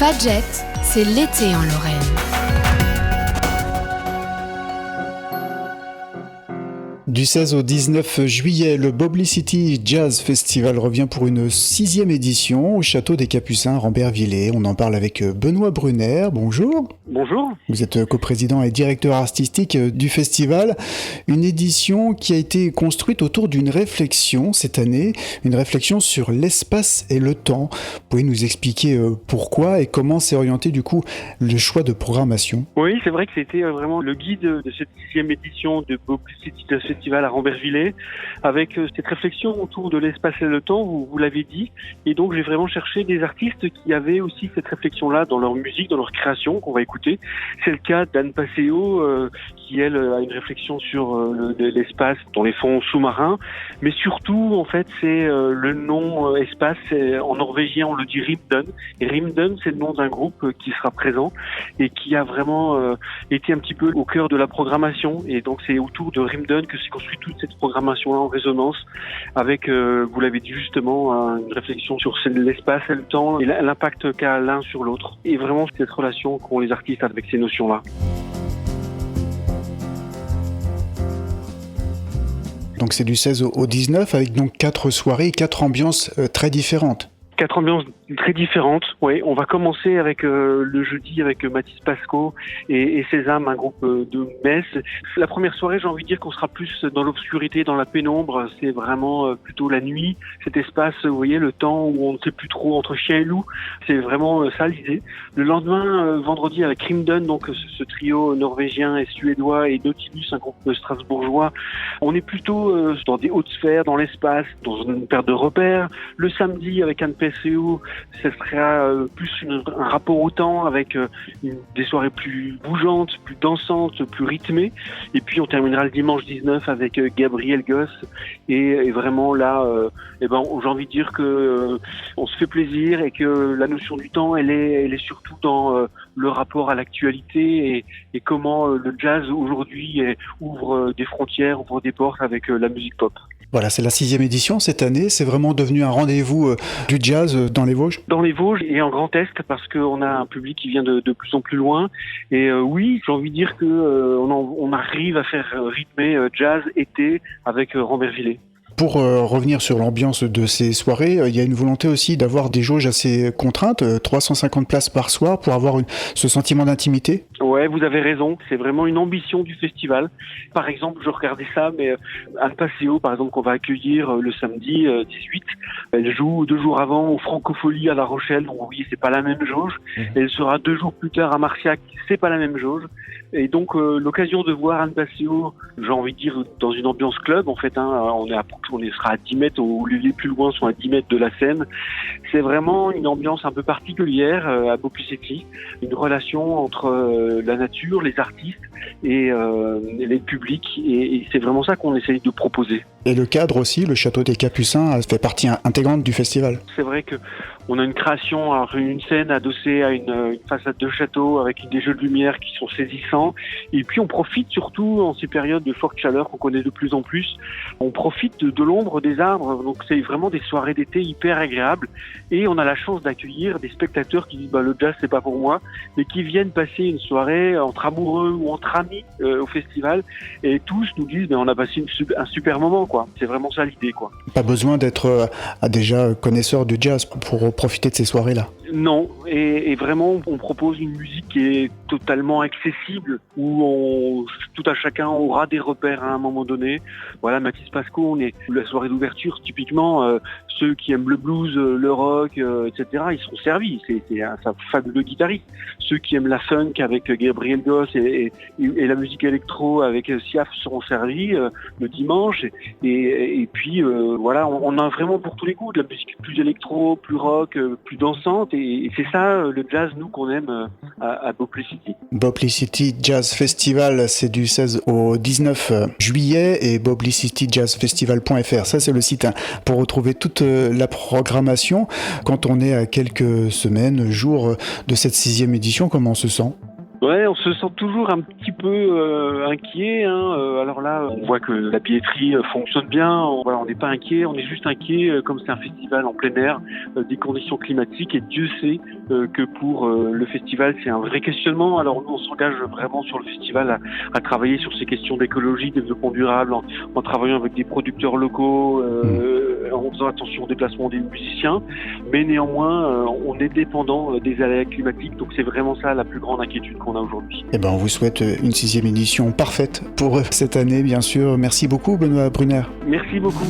Fadjet, c'est l'été en Lorraine. Du 16 au 19 juillet, le Boblicity Jazz Festival revient pour une 6e édition au Château des Capucins, Rambervillers. On en parle avec Benoît Brunner. Bonjour. Bonjour. Vous êtes coprésident et directeur artistique du festival. Une édition qui a été construite autour d'une réflexion cette année, une réflexion sur l'espace et le temps. Vous pouvez nous expliquer pourquoi et comment s'est orienté du coup le choix de programmation? Oui, c'est vrai que c'était vraiment le guide de cette 6e édition de Boblicity Jazz Festival à Rambervillers, avec cette réflexion autour de l'espace et le temps, vous l'avez dit. Et donc j'ai vraiment cherché des artistes qui avaient aussi cette réflexion-là dans leur musique, dans leur création, qu'on va écouter. C'est le cas d'Anne Passeo, qui elle a une réflexion sur l'espace dans les fonds sous-marins, mais surtout en fait c'est le nom espace, en norvégien on le dit Rimden, et Rimden c'est le nom d'un groupe qui sera présent et qui a vraiment été un petit peu au cœur de la programmation, et donc c'est autour de Rimden que s'est construit toute cette programmation-là en résonance avec, vous l'avez dit justement, une réflexion sur l'espace et le temps et l'impact qu'a l'un sur l'autre, et vraiment cette relation qu'ont les artistes avec ces notions-là. Donc c'est du 16 au 19 avec donc 4 soirées et 4 ambiances très différentes. 4 ambiances très différentes. Oui, on va commencer avec le jeudi avec Mathis Pasco et Sésame, un groupe de Metz. La première soirée, j'ai envie de dire qu'on sera plus dans l'obscurité, dans la pénombre. C'est vraiment plutôt la nuit, cet espace, vous voyez, le temps où on ne sait plus trop entre chien et loup. C'est vraiment ça l'idée. Le lendemain, vendredi, avec Rimden, donc ce trio norvégien et suédois, et Nautilus, un groupe strasbourgeois, on est plutôt dans des hautes sphères, dans l'espace, dans une paire de repères. Le samedi, avec Anne PCO, ce sera plus un rapport au temps avec des soirées plus bougeantes, plus dansantes, plus rythmées. Et puis on terminera le dimanche 19 avec Gabriel Goss. Et vraiment là, j'ai envie de dire que on se fait plaisir et que la notion du temps, elle est surtout dans le rapport à l'actualité et comment le jazz aujourd'hui ouvre des frontières, ouvre des portes avec la musique pop. Voilà, c'est la 6e édition cette année. C'est vraiment devenu un rendez-vous du jazz dans les Vosges? Dans les Vosges et en Grand Est, parce qu'on a un public qui vient de plus en plus loin. Et oui, j'ai envie de dire que on arrive à faire rythmer jazz été avec Rambervillers. Pour revenir sur l'ambiance de ces soirées, il y a une volonté aussi d'avoir des jauges assez contraintes, 350 places par soir, pour avoir ce sentiment d'intimité? Ouais, vous avez raison, c'est vraiment une ambition du festival. Par exemple, je regardais ça, mais Anne Passeo, par exemple, qu'on va accueillir le samedi 18, elle joue 2 jours avant au Francofolie à La Rochelle, donc oui, c'est pas la même jauge. Elle sera 2 jours plus tard à Marciac, c'est pas la même jauge. Et donc l'occasion de voir Anne Passeo, j'ai envie de dire dans une ambiance club en fait, on sera à 10 mètres, les plus loin sont à 10 mètres de la scène. C'est vraiment une ambiance un peu particulière à Boblicity, une relation entre la nature, les artistes et les publics, et c'est vraiment ça qu'on essaye de proposer. Et le cadre aussi, le Château des Capucins, fait partie intégrante du festival. C'est vrai que on a une création, une scène adossée à une façade de château avec des jeux de lumière qui sont saisissants. Et puis on profite surtout en ces périodes de forte chaleur qu'on connaît de plus en plus. On profite de l'ombre des arbres. Donc c'est vraiment des soirées d'été hyper agréables. Et on a la chance d'accueillir des spectateurs qui disent le jazz c'est pas pour moi, mais qui viennent passer une soirée entre amoureux ou entre amis au festival. Et tous nous disent on a passé un super moment quoi. C'est vraiment ça l'idée quoi. Pas besoin d'être déjà connaisseur du jazz pour profiter de ces soirées-là. Non, et vraiment on propose une musique qui est totalement accessible, où tout à chacun aura des repères à un moment donné. Voilà, Mathis Pasco, on est la soirée d'ouverture, typiquement ceux qui aiment le blues, le rock, etc. Ils seront servis, c'est un fabuleux guitariste. Ceux qui aiment la funk avec Gabriel Goss et la musique électro avec Siaf seront servis le dimanche. Et puis voilà, on a vraiment pour tous les goûts de la musique plus électro, plus rock, plus dansante. Et c'est ça le jazz, nous, qu'on aime à Boblicity. Boblicity Jazz Festival, c'est du 16 au 19 juillet, et boblicityjazzfestival.fr, ça c'est le site pour retrouver toute la programmation. Quand on est à quelques semaines, jours de cette 6e édition, comment on se sent ? Ouais, on se sent toujours un petit peu inquiet. Alors là, on voit que la billetterie fonctionne bien. On n'est pas inquiet, on est juste inquiet, comme c'est un festival en plein air, des conditions climatiques. Et Dieu sait que pour le festival, c'est un vrai questionnement. Alors nous, on s'engage vraiment sur le festival à travailler sur ces questions d'écologie, de développement durable, en travaillant avec des producteurs locaux, en faisant attention au déplacement des musiciens. Mais néanmoins, on est dépendant des aléas climatiques. Donc c'est vraiment ça la plus grande inquiétude qu'on a aujourd'hui. Eh ben, on vous souhaite une 6e édition parfaite pour cette année, bien sûr. Merci beaucoup, Benoît Brunner. Merci beaucoup.